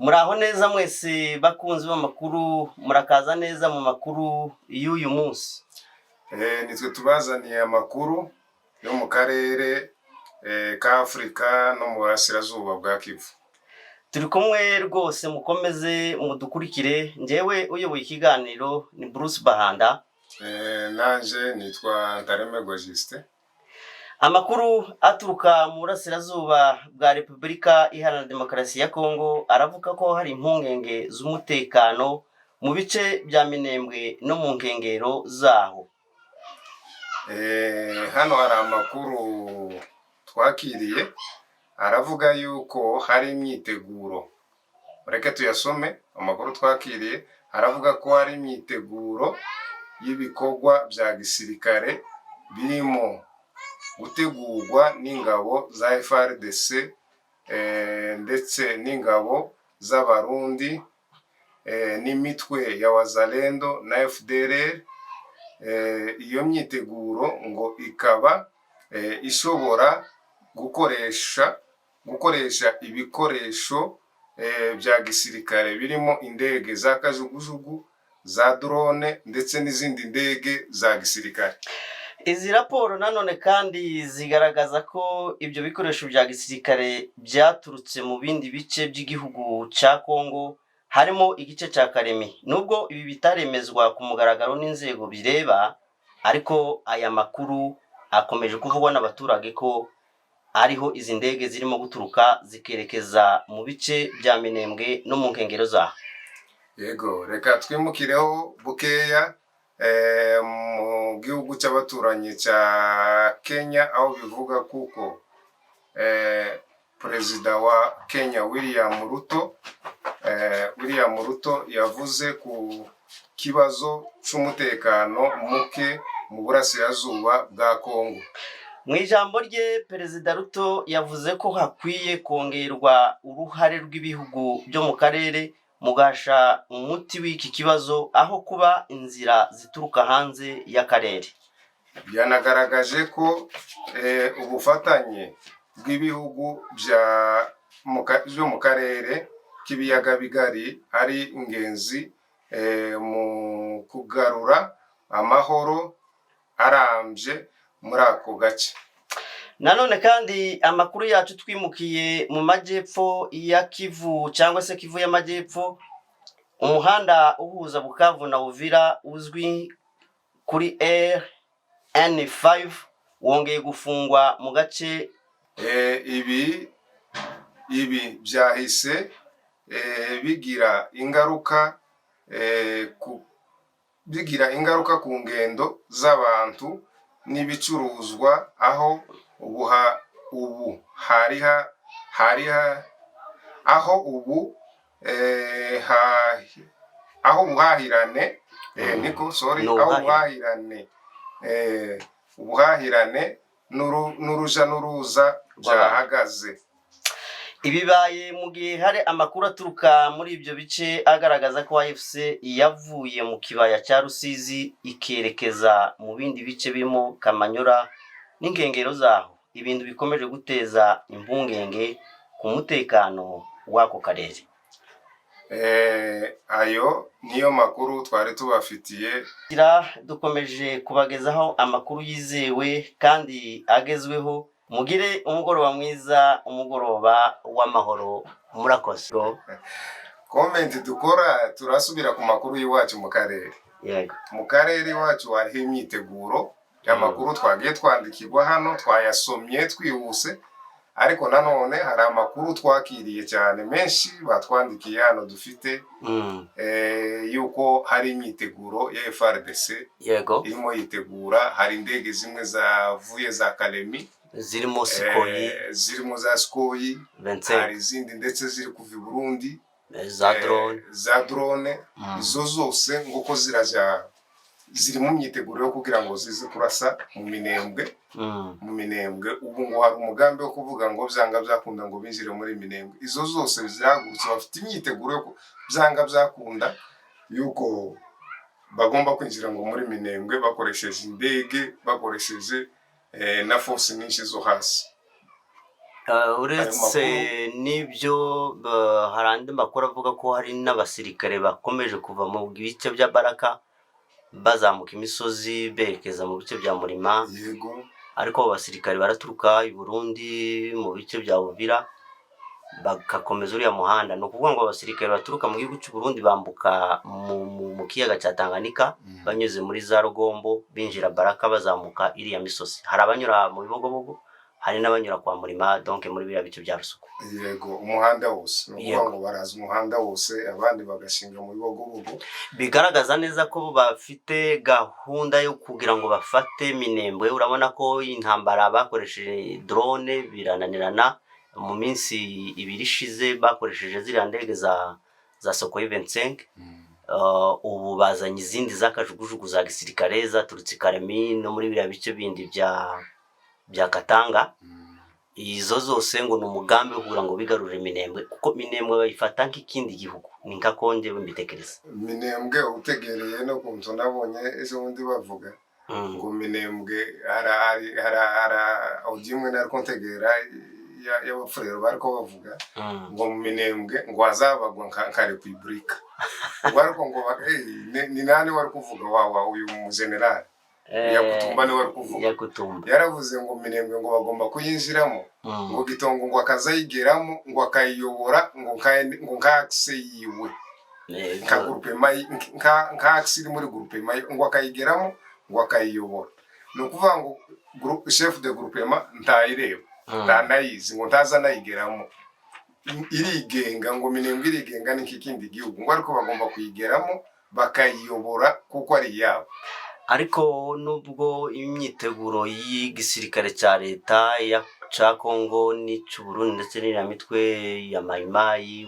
Muraho neza mwese bakunzi b'amakuru, murakaza neza mu makuru y'uyu munsi. Nitwe tubazaniye amakuru yo mu karere ka Afrika no mu burasirazuba bwa Kivu. Turi kumwe rwose, mukomeze mudukurikire. Njyewe uyoboye ikiganiro ni Bruce Bahanda. Nanje nitwa Ntaremegwa Justin. Amakuru aturuka mu burasirazuba bwa Repubulika Iharanira Demokarasi ya Kongo aravuga ko hari impungenge z'umutekano mu bice bya Minembwe no mu nkengero zaho. Hano hari amakuru twakiriye aravuga yuko hari imyiteguro. Reka tuyasome. Amakuru twakiriye aravuga ko hari imyiteguro y'ibikorwa bya gisirikare birimo gutegurwa n'ingabo za FARDC ndetse n'ingabo z'abarundi n'imitwe ya Wazalendo na FDLR. Iyo myiteguro ngo ikaba ishobora gukoresha ibikoresho bya gisirikare birimo indege za kajugujugu, za drone ndetse n'izindi ndege za gisirikare. Izi raporo nanone kandi zigaragaza ko ibyo bikoresho bya gisirikare byaturutse mu bindi bice by'igihugu cya Kongo, harimo igice cya Kalemi. Nubwo ibi bitaremezwa ku mugaragaro n'inzego bireba, ariko aya makuru akomeje kuvugwa n'abaturage ko ariho izi ndege zirimo guturuka zikerekeza mu bice bya Minembwe no mu nkengero zaho. Yego, reka twimukireho bukeya mu gihugu cy'abaturanyi cya Kenya, aho bivuga kuko Perezida wa Kenya William Ruto yavuze ku kibazo cy'umutekano muke mu burasirazuba bwa Kongo. Mu ijambo rye, Perezida Ruto yavuze ko hakwiye kongerwa uruhare rw'ibihugu byo mu karere mugasha umuti w'iki kibazo aho kuba inzira zituruka hanze y'akarere. Byanagaragaje ko ubufatanye bw'ibihugu byo mu karere k'ibiyaga bigari ari ingenzi mu kugarura amahoro arambye muri ako gace. Nanone kandi amakuru yacu twimukiye mu majyepfo ya Kivu cyangwa se Kivu y'amajyepfo, umuhanda uhuza Bukavu na Uvira uzwi kuri N5 wongeye gufungwa mu gace. Ibi byahise bigira ingaruka ku ngendo z'abantu n'ibicuruzwa, aho ubuhahirane n'uruja n'uruza byahagaze. Ibibaye mu gihe hari amakuru aturuka muri ibyo bice agaragaza ko AFC yavuye mu kibaya cya Rusizi ikerekeza mu bindi bice birimo Kamanyura n'inkengero zaho, ibintu bikomeje guteza impungenge ku mutekano w'ako karere. Ayo niyo makuru twari tubafitiye. Dukomeje kubagezaho amakuru yizewe kandi agezweho. Mugire umugoroba mwiza, umugoroba w'amahoro. Murakoze. Comment dukora turasubira ku makuru y'iwacu mu karere. Yego. Mu karere iwacu hariho imyiteguro y'amakuru twagiye twandikirwa hano, twayasomye twihuse, ariko nanone hari amakuru twakiriye cyane menshi batwandikiye hano dufite yuko hari imyiteguro ya FARDC. Yego. Irimo yitegura, hari indege zimwe zavuye za Kalemi zirimo za Skoyi, hari izindi ndetse ziri kuva i Burundi za drone. Izo zose nguko ziri mu myiteguro yo kugira ngo zize kurasa mu Minembwe. Ubu ngo hari umugambi wo kuvuga ngo byanga byakunda ngo binjire muri Minembwe. Izo zose ziragutse, bafite imyiteguro yo byanga byakunda yuko bagomba kwinjira ngo muri Minembwe bakoresheje indege, bakoresheje na force nyinshi zo hasi. ayo Uretse makuru n'ibyo, hari andi makuru avuga ko hari n'abasirikare bakomeje kuva mu bice bya Baraka bazamuka imisozi berekeza mu bice bya Mulima, yego ariko abo basirikare baraturuka i Burundi mu bice bya Uvira bagakomeza uriya muhanda. Ni ukuvuga ngo abasirikare baturuka mu gihugu cy'u Burundi bambuka mu kiyaga cya Tanganyika banyuze muri za Rugombo binjira Baraka bazamuka iriya misozi. Hari abanyura mu Bibogobogo, hari n'abanyura kwa Mulima, donc muri biriya bice bya Rusuku. yego umuhanda wose ni ukuvuga Yego. ngo baraza umuhanda wose abandi bagashinga mu Bibogobogo. Bigaragaza neza ko bafite gahunda yo kugira ngo bafate Minembwe. Urabona ko intambara bakoresheje drone birananirana. Mu minsi ibiri ishize bakoresheje ziriya ndege za Sukhoi 25. Ubu bazanye izindi z'akajugujugu za gisirikare zaturutse i Karemi no muri biriya bice bindi bya Katanga. Izo zose ngo ni umugambi wo kugira ngo bigarurire Minembwe, kuko Minembwe bayifata nk'ikindi gihugu. Ni nka konje mbitekereza. Minembwe utegereye no kuntu nabonye ejo bundi bavuga ngo Minembwe hari ujimwe nariko ntegera y'abafurero bariko bavuga ngo mu Minembwe ngo hazabagwa nka repubulika. Bariko ngo ni nani wari kuvuga uyu mugenerali Yakutumba ni wari kuvuga. Yakutumba Yaravuze ngo Minembwe ngo bagomba kuyinjiramo ngo Gitongo ngo akazayigeramo ngo akayiyobora ngo nk'akse yiwe nka groupement nk'akse iri muri groupement ngo akayigeramo ngo akayiyobora. Ni ukuvuga ngo chef de groupement ntayireba ntanayizi ngo ntaza nayigeramo, irigenga ngo Minembwe irigenga n'ikindi gihugu ngo ariko bagomba kuyigeramo bakayiyobora kuko ari yabo. Ariko nubwo imyiteguro y'igisirikare cya leta ca Kongo n'ic'u Burundi ndetse n'iriya mitwe ya Maimai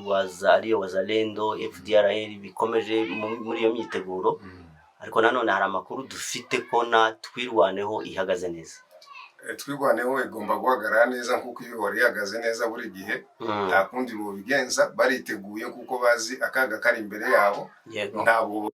ariyo Wazalendo, FDLR bikomeje muri iyo myiteguro, ariko nanone hari amakuru dufite ko na Twirwaneho ihagaze neza. Twirwaneho igomba guhagarara neza kuko iyo ihora ihagaze neza buri gihe nta kundi bobigenza, bariteguye kuko bazi akaga kari imbere yabo. Ntabwo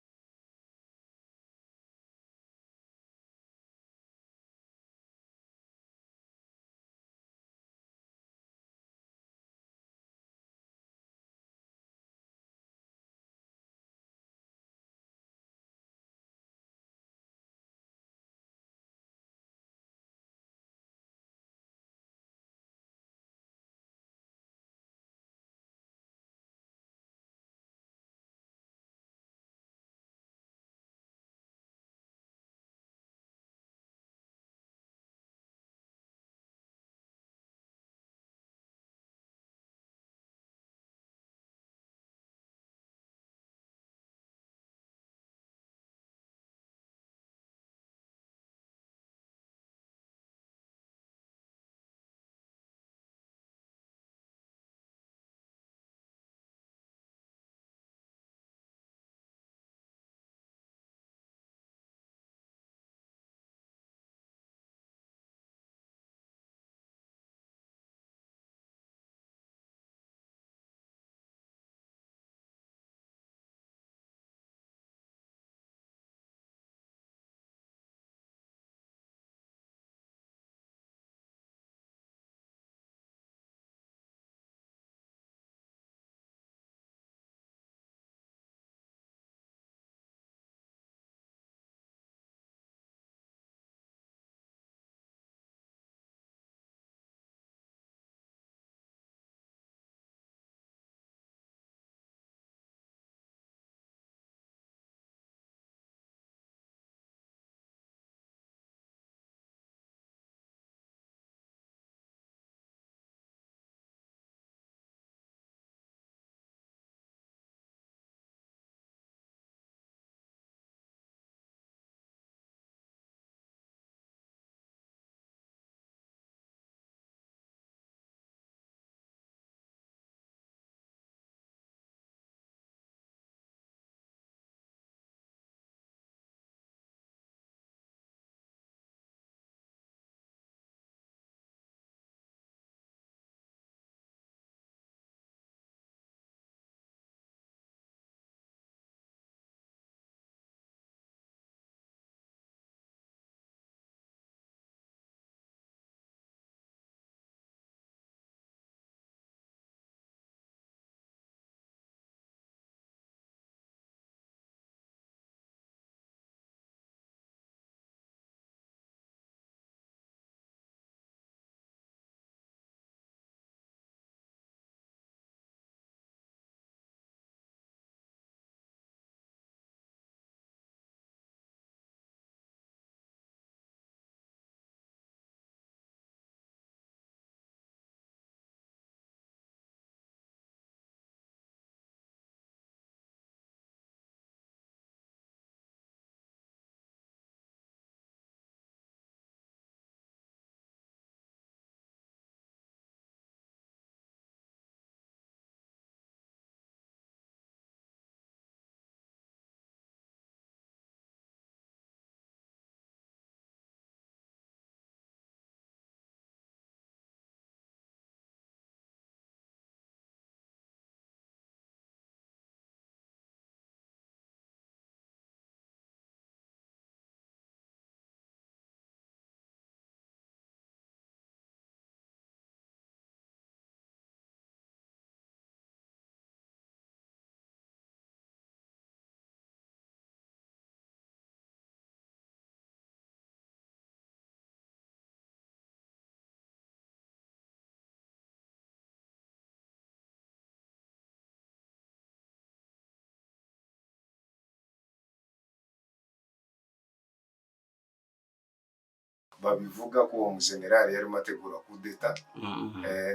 babivuga ko uwo mujenerali yarimo ategura kudeta.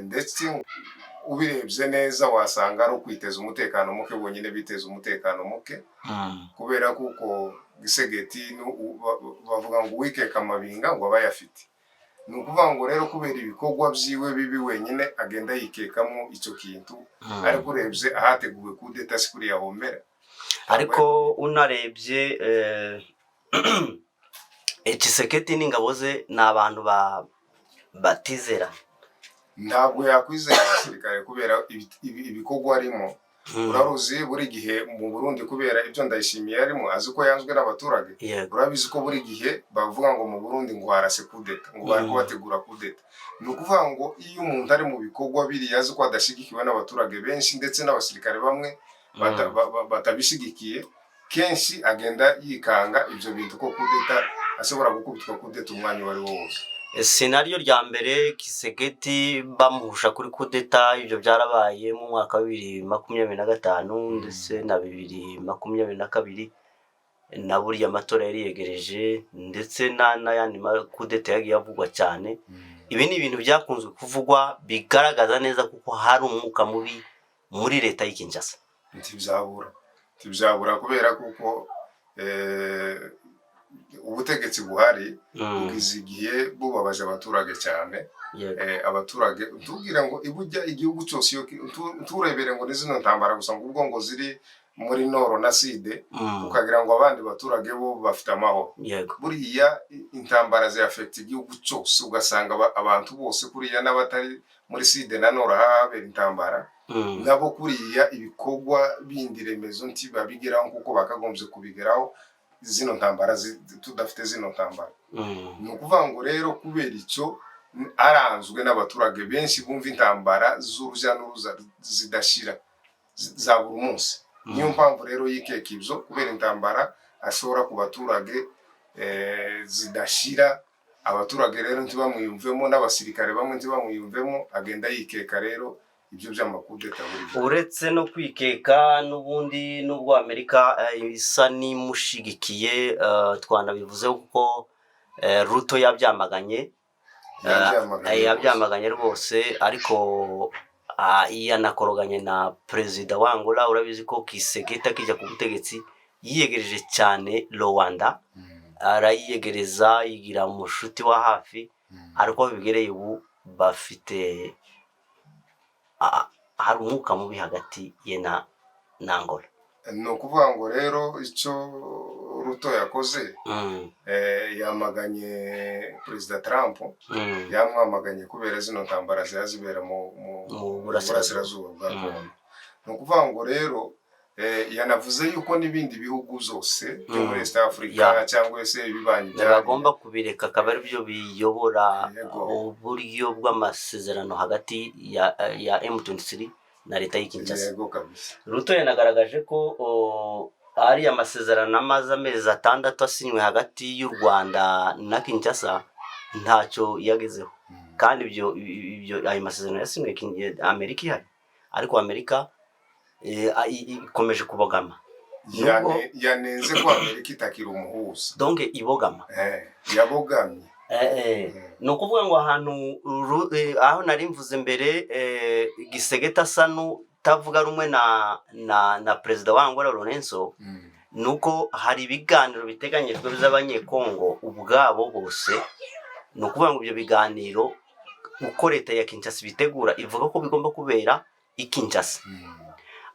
Ndetse ubirebye neza wasanga ari ukwiteza umutekano muke, bonyine biteza umutekano muke, kubera kuko Gisegeti bavuga ngo uwikeka amabinga ngo abayafite. Ni ukuvuga ngo rero kubera ibikorwa byiwe bibi wenyine agenda yikekamo icyo kintu, ariko urebye ahateguwe kudeta si kuri yahombera. Ariko unarebye Tshisekedi n'ingabo ze ni abantu batizera. Ntabwo yakwizera abasirikare kubera ibikorwa arimo. Uraruzi buri gihe mu Burundi kubera ibyo Ndayishimiye arimo azi ko yanzwe n'abaturage. Urabizi ko buri gihe bavuga ngo mu Burundi ngo harase kudeta, ngo bari kubategura kudeta. Ni ukuvuga ngo iyo umuntu ari mu bikorwa biri yazi ko adashigikiwe n'abaturage benshi, ndetse n'abasirikare bamwe batabishigikiye, kenshi agenda yikanga ibyo bintu ko kudeta ashobora gukubitwa kudeta umwanya wari wose. Scenario rya mbere Tshisekedi bamuhusha kuri kudeta, ibyo byarabaye mu mwaka wa 2025 ndetse na 2022, na buriya amatora yari yegereje, ndetse n'ayandi kudeta yagiye avugwa cyane. Ibi ni ibintu byakunzwe kuvugwa bigaragaza neza kuko hari umwuka mubi muri leta y'Kinshasa. Ntibyabura kubera kuko ubutegetsi buhari bugize igihe bubabaje abaturage cyane. Abaturage tubwira ngo ibujya igihugu cyose turebere ngo nizino ntambara gusa ngo ubwo ngo ziri muri Noro na Side, ukagira ngo abandi baturage bo bafite amahoro. Buriya intambara ziyafekta igihugu cyose, ugasanga abantu bose kuriya n'abatari muri Side na Noro habera intambara, nabo kuriya ibikorwa bindi remezo ntibabigeraho kuko bakagombye kubigeraho zino ntambara tudafite zino ntambara. Ni ukuvuga ngo rero kubera icyo aranzwe n'abaturage benshi bumva intambara z'urujya n'uruza zidashira za buri munsi. Niyo mpamvu rero yikeka ibyo kubera intambara ashobora ku baturage zidashira. Abaturage rero ntibamwiyumvemo, n'abasirikare bamwe ntibamwiyumvemo, agenda yikeka rero ibyo by'amakudeta buri. Uretse no kwikeka n'ubundi n'ubwo Amerika isa n'imushigikiye, twanabivuze kuko Ruto yabyamaganye rwose, ariko yanakoroganye na perezida wa Angola. Urabizi ko Tshisekedi akijya ku butegetsi yiyegereje cyane Rwanda, arayiyegereza yigira umushuti wa hafi, ariko bigereye ubu bafite hari umwuka mubi hagati ye na Angola. Ni ukuvuga ngo rero icyo Ruto yakoze, yamaganye perezida Trump, yamwamaganye kubera zino ntambara zibera mu burasirazuba bwa Kongo. Ni ukuvuga ngo rero yanavuze yuko n'ibindi bihugu byose byo muri East Africa cyangwa se ibibanyi bagomba kubireka, akaba ari byo biyobora uburyo bw'amasezerano hagati ya M23 na leta y'Kinshasa. Ruto yanagaragaje ko ari amasezerano amaze amezi 6 asinywe hagati y'u Rwanda na Kinshasa ntacyo yagezeho, kandi ibyo ayo masezerano yasinywe Amerika ihari, ariko Amerika ikomeje kubogama. Yanenze ko Amerika itakira umuhuza, donc ibogama, yabogamye. Ni ukuvuga ngo ahantu aho nari mvuze mbere, Gisegeti asa n'utavuga rumwe na perezida wa Angola Lorenzo, nuko hari ibiganiro biteganyijwe by'abanyekongo ubwabo bose. Ni ukuvuga ngo ibyo biganiro uko leta ya Kinshasa bitegura ivuga ko bigomba kubera i Kinshasa,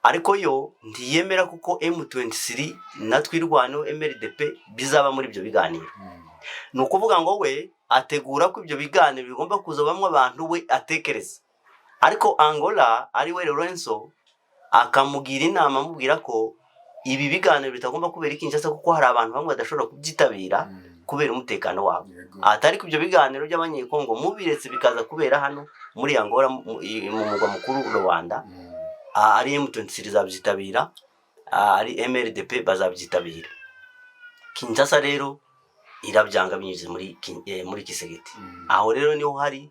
ariko yo ntiyemera kuko M23 na twirwano MRDP bizaba muri ibyo biganiro. Ni ukuvuga ngo we ategura ko ibyo biganiro bigomba kuzabamwe abantu we atekereza, ariko Angola ari we Lorenzo akamugira inama amubwira ko ibi biganiro bitagomba kubera i Kinshasa kuko hari abantu bamwe badashobora kubyitabira kubera umutekano wabo. Atari ko ibyo biganiro by'abanyekongo mubiretse bikaza kubera hano muri Angola mu mugwa mukuru Rwanda, ari M23 zabyitabira, ari MRDP bazabyitabira. Kinshasa rero irabyanga binyuze muri Tshisekedi. Aho rero niho hari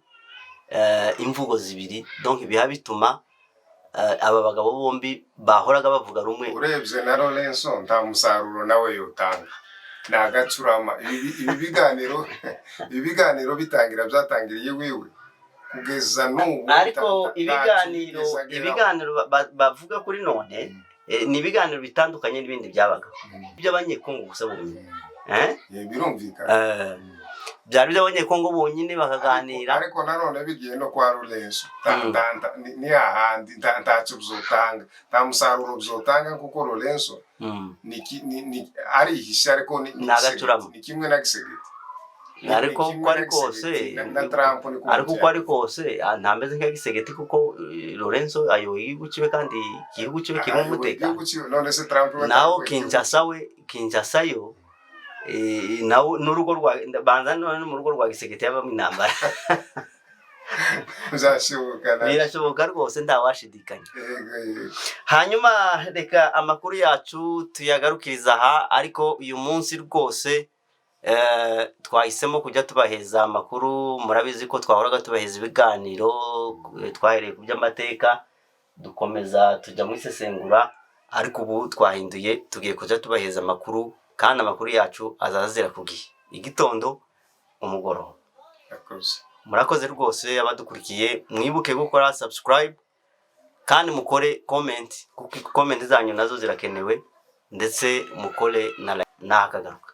imvugo zibiri, donc biha bituma aba bagabo bombi bahoraga bavuga rumwe. Urebye na Lorenzo nta musaruro nawe yotanga, nagacurama ibi biganiro bitangira byatangiriye wiwe kugeza n'ubu ariko ibiganiro bavuga kuri none ni ibiganiro bitandukanye n'ibindi byabaga by'abanyekongo gusa bonyine birumvikana byari by'abanyekongo bonyine bakaganira ariko nanone bigiye no kwa Lorenzo ni ahandi ntacyo bizotanga nta musaruro bizotanga kuko Lorenzo arihishe ariko ni kimwe na Gisegeti ariko uko ari kose ntameze nka Gisegeti kuko Lorenzo ayoboye igihugu kibe kandi igihugu kibe kirimo umutekano naho Kinshasa yo nawo n'urugo rwa banza none mu rugo rwa Gisegeti yabamo intambara birashoboka rwose ntawashidikanya. Hanyuma reka amakuru yacu tuyagarukiriza aha, ariko uyu munsi rwose twahisemo kujya tubaheza amakuru. Murabizi ko twahoraga tubaheza ibiganiro, twahereye ku by'amateka dukomeza tujya mu isesengura, ariko ubu twahinduye tugiye kujya tubaheza amakuru, kandi amakuru yacu azazira ku gihe, igitondo umugoroba. Murakoze rwose abadukurikiye, mwibuke gukora subscribe kandi mukore comment, kuko comment zanyu nazo zirakenewe, ndetse mukore na like. Nakagaruka.